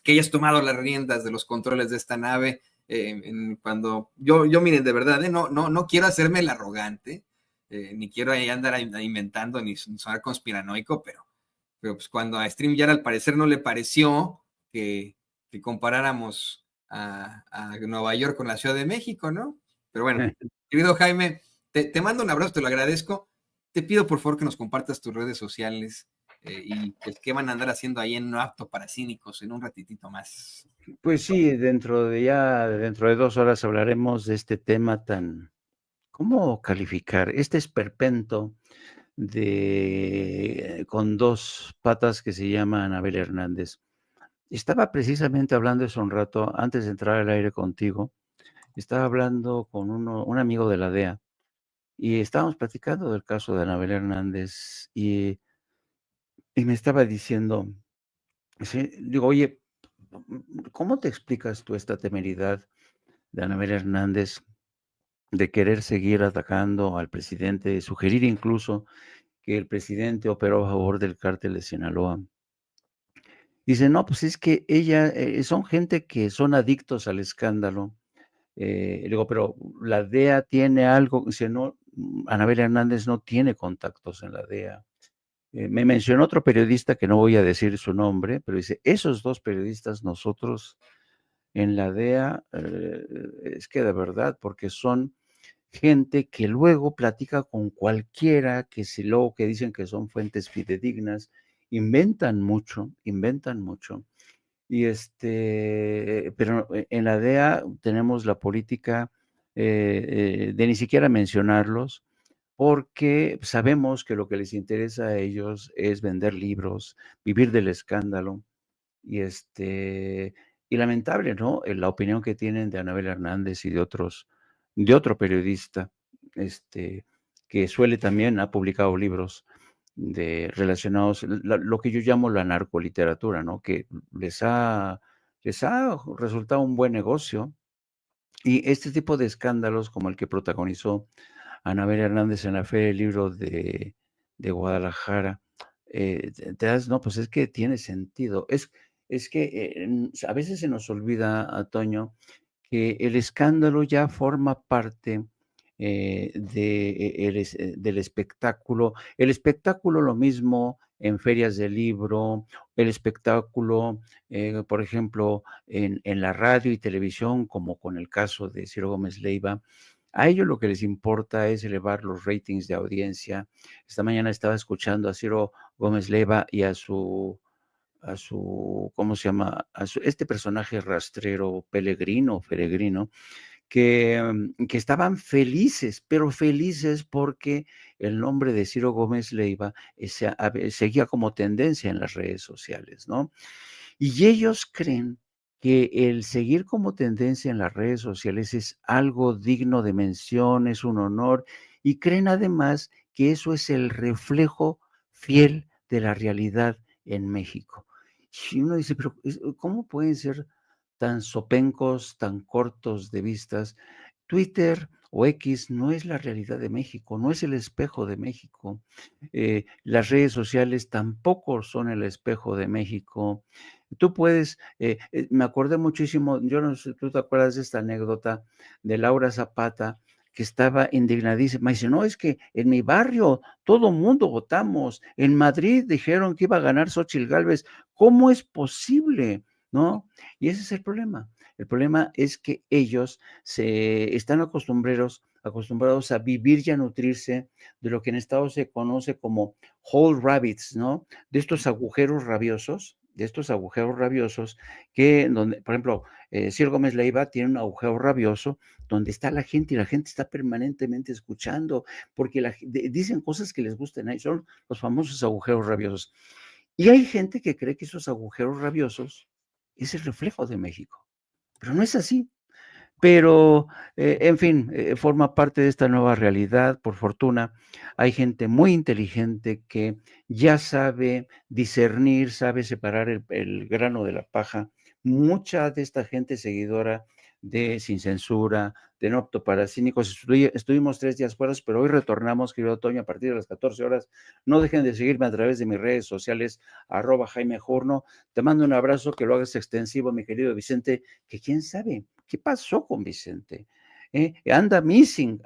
que hayas tomado las riendas de los controles de esta nave. Cuando yo, miren, de verdad, no quiero hacerme el arrogante, ni quiero ahí andar inventando, ni sonar conspiranoico, pero pues cuando a StreamYard al parecer no le pareció que comparáramos a Nueva York con la Ciudad de México, ¿no? Pero bueno, querido Jaime, te mando un abrazo, te lo agradezco. Te pido por favor que nos compartas tus redes sociales y pues qué van a andar haciendo ahí en No Apto para Cínicos en un ratitito más. Pues sí, dentro de 2 horas hablaremos de este tema tan, ¿cómo calificar? Este esperpento con 2 patas que se llama Anabel Hernández. Estaba precisamente hablando eso un rato antes de entrar al aire contigo. Estaba hablando con un amigo de la DEA y estábamos platicando del caso de Anabel Hernández y me estaba diciendo, sí, digo, oye, ¿cómo te explicas tú esta temeridad de Anabel Hernández de querer seguir atacando al presidente, sugerir incluso que el presidente operó a favor del cártel de Sinaloa? Dice, no, pues es que ella, son gente que son adictos al escándalo. Le digo, pero la DEA tiene algo, dice, no, Anabel Hernández no tiene contactos en la DEA. Me mencionó otro periodista que no voy a decir su nombre, pero dice, esos 2 periodistas nosotros en la DEA, es que de verdad, porque son gente que luego platica con cualquiera, luego que dicen que son fuentes fidedignas, inventan mucho. Y pero en la DEA tenemos la política de ni siquiera mencionarlos, porque sabemos que lo que les interesa a ellos es vender libros, vivir del escándalo. Y y lamentable, ¿no? La opinión que tienen de Anabel Hernández y de otro periodista, que también ha publicado libros relacionados, lo que yo llamo la narcoliteratura, ¿no? Que les ha resultado un buen negocio. Y este tipo de escándalos, como el que protagonizó Anabel Hernández en la Feria del Libro de Guadalajara, te das, no, pues es que tiene sentido. Es que a veces se nos olvida, Toño, que el escándalo ya forma parte del espectáculo. El espectáculo lo mismo en ferias de libro, el espectáculo, por ejemplo, en la radio y televisión, como con el caso de Ciro Gómez Leiva. A ellos lo que les importa es elevar los ratings de audiencia. Esta mañana estaba escuchando a Ciro Gómez Leiva y ¿cómo se llama? Este personaje rastrero, Peregrino, que estaban felices, pero felices porque el nombre de Ciro Gómez Leiva seguía como tendencia en las redes sociales, ¿no? Y ellos creen que el seguir como tendencia en las redes sociales es algo digno de mención, es un honor, y creen además que eso es el reflejo fiel de la realidad en México. Y uno dice, pero ¿cómo pueden ser tan sopencos, tan cortos de vistas? Twitter o X no es la realidad de México, no es el espejo de México. Las redes sociales tampoco son el espejo de México. Tú puedes, me acordé muchísimo, yo no sé, tú te acuerdas de esta anécdota de Laura Zapata, que estaba indignadísima. Dice, no, es que en mi barrio todo mundo votamos. En Madrid dijeron que iba a ganar Xóchitl Gálvez. ¿Cómo es posible? ¿No? Y ese es el problema. El problema es que ellos se están acostumbrados a vivir y a nutrirse de lo que en Estados se conoce como hole rabbits, ¿no? De estos agujeros rabiosos donde, por ejemplo, Ciro Gómez Leiva tiene un agujero rabioso donde está la gente y la gente está permanentemente escuchando porque dicen cosas que les gustan, ¿eh? Son los famosos agujeros rabiosos. Y hay gente que cree que esos agujeros rabiosos es el reflejo de México, pero no es así. Pero, en fin, forma parte de esta nueva realidad, por fortuna. Hay gente muy inteligente que ya sabe discernir, sabe separar el grano de la paja. Mucha de esta gente seguidora de Sin Censura, de No Apto para Cínicos. Estuvimos 3 días fuera, pero hoy retornamos, querido Toño, a partir de las 14 horas. No dejen de seguirme a través de mis redes sociales, @JaimeJorno. Te mando un abrazo, que lo hagas extensivo, mi querido Vicente, que quién sabe qué pasó con Vicente. Anda missing,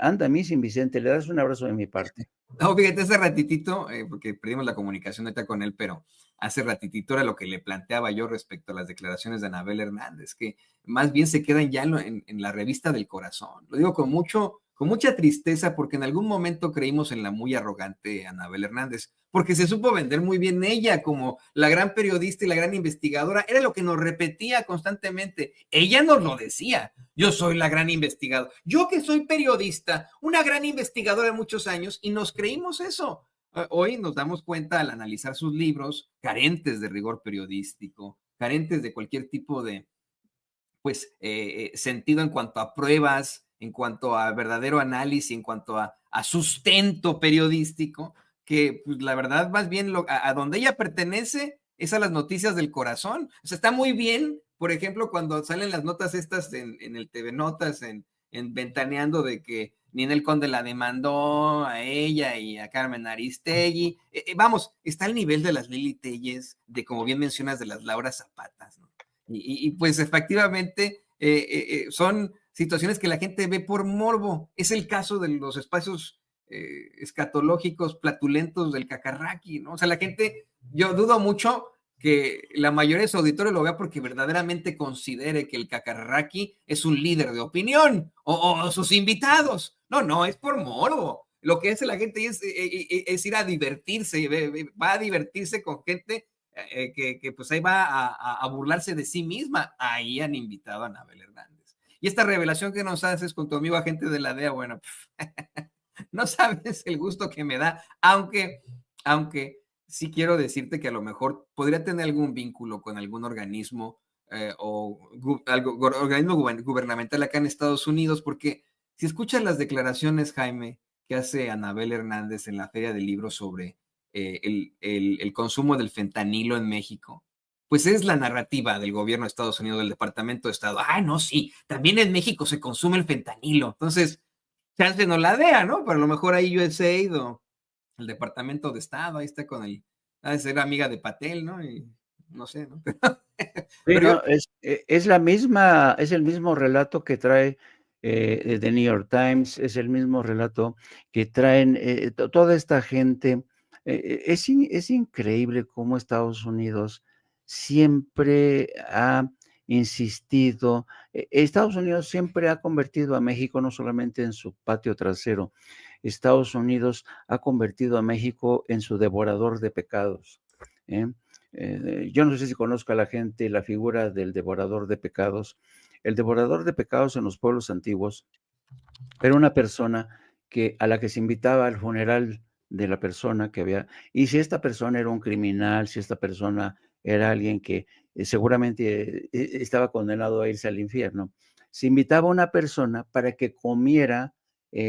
Vicente. Le das un abrazo de mi parte. No, fíjate, hace ratitito, porque perdimos la comunicación ahorita con él, pero hace ratitito era lo que le planteaba yo respecto a las declaraciones de Anabel Hernández, que más bien se quedan ya en la revista del corazón. Lo digo con mucha tristeza, porque en algún momento creímos en la muy arrogante Anabel Hernández, porque se supo vender muy bien ella como la gran periodista y la gran investigadora. Era lo que nos repetía constantemente. Ella nos lo decía. Yo soy la gran investigadora. Yo que soy periodista, una gran investigadora de muchos años, y nos creímos eso. Hoy nos damos cuenta al analizar sus libros, carentes de rigor periodístico, carentes de cualquier tipo de, pues, sentido en cuanto a pruebas, en cuanto a verdadero análisis, en cuanto a sustento periodístico, que pues, la verdad más bien a donde ella pertenece es a las noticias del corazón. O sea, está muy bien, por ejemplo, cuando salen las notas estas en el TV Notas, en Ventaneando, de que Ninel Conde la demandó a ella y a Carmen Aristegui. Vamos, está al nivel de las Lili Telles, de como bien mencionas, de las Laura Zapatas, ¿no? Pues efectivamente son situaciones que la gente ve por morbo. Es el caso de los espacios escatológicos platulentos del cacarraqui, ¿no? O sea, la gente, yo dudo mucho que la mayoría de su auditorio lo vea porque verdaderamente considere que el cacarraqui es un líder de opinión o sus invitados. No, no, es por morbo. Lo que hace la gente es ir a divertirse, va a divertirse con gente que pues ahí va a burlarse de sí misma. Ahí han invitado a Anabel Hernández. Y esta revelación que nos haces con tu amigo agente de la DEA, bueno, no sabes el gusto que me da, aunque sí quiero decirte que a lo mejor podría tener algún vínculo con algún organismo organismo gubernamental acá en Estados Unidos, porque si escuchas las declaraciones, Jaime, que hace Anabel Hernández en la Feria del Libro sobre el consumo del fentanilo en México, pues es la narrativa del gobierno de Estados Unidos, del Departamento de Estado. Ah, no, sí, también en México se consume el fentanilo. Entonces, chance no la DEA, ¿no? Pero a lo mejor ahí USAID o el Departamento de Estado, ahí está con el, ha de ser amiga de Patel, ¿no? Y no sé, ¿no? Sí, Pero yo, no, es la misma, es el mismo relato que trae The New York Times, es el mismo relato que traen toda esta gente. Es increíble cómo Estados Unidos siempre ha insistido. Estados Unidos siempre ha convertido a México no solamente en su patio trasero, Estados Unidos ha convertido a México en su devorador de pecados. ¿Eh? Yo no sé si conozco a la gente la figura del devorador de pecados. El devorador de pecados en los pueblos antiguos era una persona a la que se invitaba al funeral de la persona que había, y si esta persona era un criminal, si esta persona era alguien que seguramente estaba condenado a irse al infierno, se invitaba a una persona para que comiera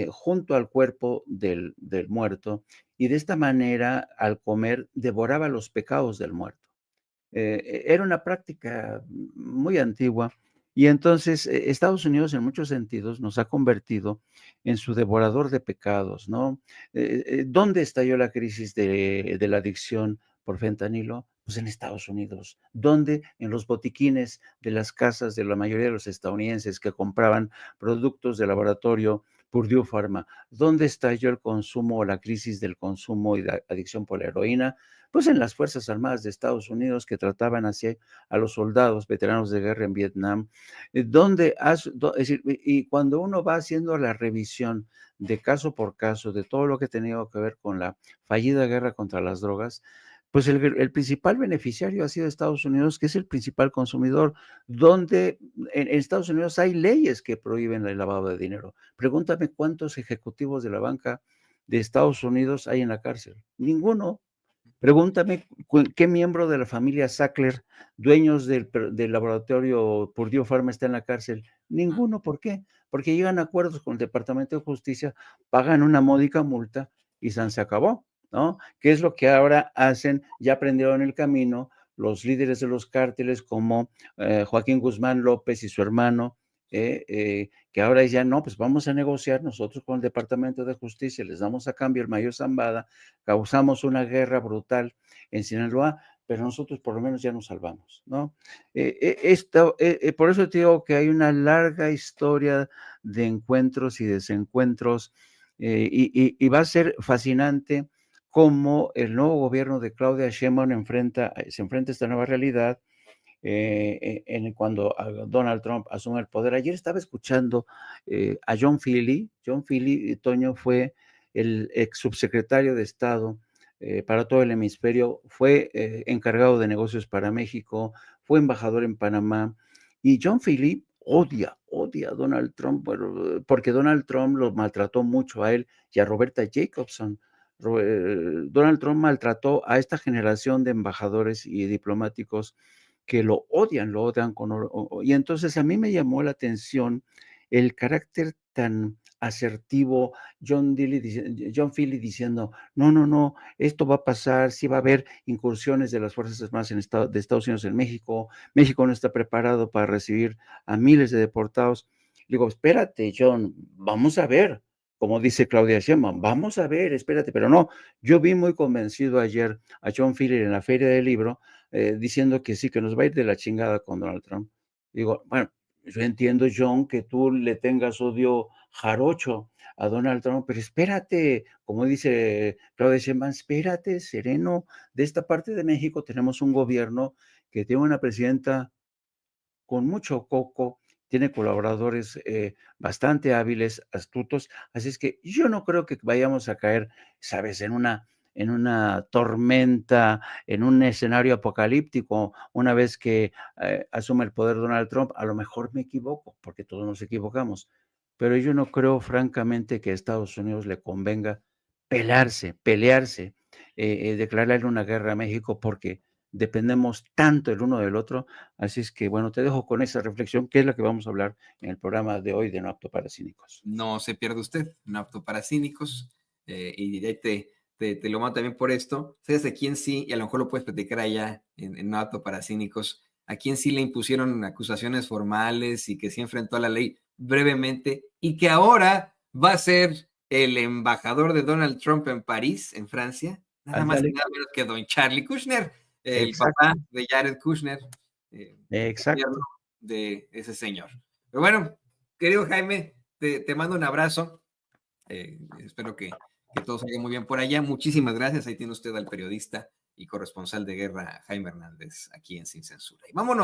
junto al cuerpo del muerto, y de esta manera, al comer, devoraba los pecados del muerto. Era una práctica muy antigua, y entonces Estados Unidos en muchos sentidos nos ha convertido en su devorador de pecados, ¿no? ¿Dónde estalló la crisis de la adicción por fentanilo? Pues en Estados Unidos. ¿Dónde? En los botiquines de las casas de la mayoría de los estadounidenses que compraban productos de laboratorio Purdue Pharma. ¿Dónde estalló el consumo o la crisis del consumo y la adicción por la heroína? Pues en las Fuerzas Armadas de Estados Unidos, que trataban así a los soldados veteranos de guerra en Vietnam, es decir, y cuando uno va haciendo la revisión de caso por caso de todo lo que ha tenido que ver con la fallida guerra contra las drogas, pues el principal beneficiario ha sido Estados Unidos, que es el principal consumidor, donde en Estados Unidos hay leyes que prohíben el lavado de dinero. Pregúntame cuántos ejecutivos de la banca de Estados Unidos hay en la cárcel. Ninguno. Pregúntame qué miembro de la familia Sackler, dueños del laboratorio Purdue Pharma, está en la cárcel. Ninguno. ¿Por qué? Porque llegan a acuerdos con el Departamento de Justicia, pagan una módica multa y se acabó, ¿no? ¿Qué es lo que ahora hacen? Ya aprendieron el camino los líderes de los cárteles como Joaquín Guzmán López y su hermano que ahora ya no, pues vamos a negociar nosotros con el Departamento de Justicia, les damos a cambio el mayor Zambada, causamos una guerra brutal en Sinaloa, pero nosotros por lo menos ya nos salvamos, ¿no? Por eso te digo que hay una larga historia de encuentros y desencuentros, y va a ser fascinante cómo el nuevo gobierno de Claudia Sheinbaum se enfrenta a esta nueva realidad, cuando Donald Trump asume el poder. Ayer estaba escuchando a John Feely. John Feely, Toño, fue el ex subsecretario de Estado para todo el hemisferio, fue encargado de negocios para México, fue embajador en Panamá, y John Feely odia a Donald Trump, bueno, porque Donald Trump lo maltrató mucho a él y a Roberta Jacobson. Donald Trump maltrató a esta generación de embajadores y diplomáticos que lo odian y entonces a mí me llamó la atención el carácter tan asertivo, John Feely diciendo, no, no, no, esto va a pasar, sí va a haber incursiones de las Fuerzas Armadas de Estados Unidos en México, México no está preparado para recibir a miles de deportados. Digo, espérate, John, vamos a ver, como dice Claudia Sheinbaum, vamos a ver, espérate, pero no, yo vi muy convencido ayer a John Feely en la Feria del Libro, diciendo que sí, que nos va a ir de la chingada con Donald Trump. Digo, bueno, yo entiendo, John, que tú le tengas odio jarocho a Donald Trump, pero espérate, como dice Claudia Sheinbaum, espérate, sereno, de esta parte de México tenemos un gobierno que tiene una presidenta con mucho coco, tiene colaboradores bastante hábiles, astutos, así es que yo no creo que vayamos a caer, sabes, en una tormenta, en un escenario apocalíptico, una vez que asume el poder Donald Trump. A lo mejor me equivoco, porque todos nos equivocamos, pero yo no creo francamente que a Estados Unidos le convenga pelearse, declararle una guerra a México, porque dependemos tanto el uno del otro. Así es que, bueno, te dejo con esa reflexión, que es la que vamos a hablar en el programa de hoy de No Apto para Cínicos. No se pierda usted, No Apto para Cínicos, y ahí te lo mando también por esto. ¿Sabes a quién sí? Y a lo mejor lo puedes platicar allá en No Apto para Cínicos. ¿A quién sí le impusieron acusaciones formales y que sí enfrentó a la ley brevemente y que ahora va a ser el embajador de Donald Trump en París, en Francia? Nada más y Ándale, nada menos que don Charlie Kushner, el papá exacto, de Jared Kushner, el gobierno exacto. de ese señor. Pero bueno, querido Jaime, te mando un abrazo. Espero que todo salga muy bien por allá. Muchísimas gracias. Ahí tiene usted al periodista y corresponsal de guerra Jaime Hernández aquí en Sin Censura. Y vámonos.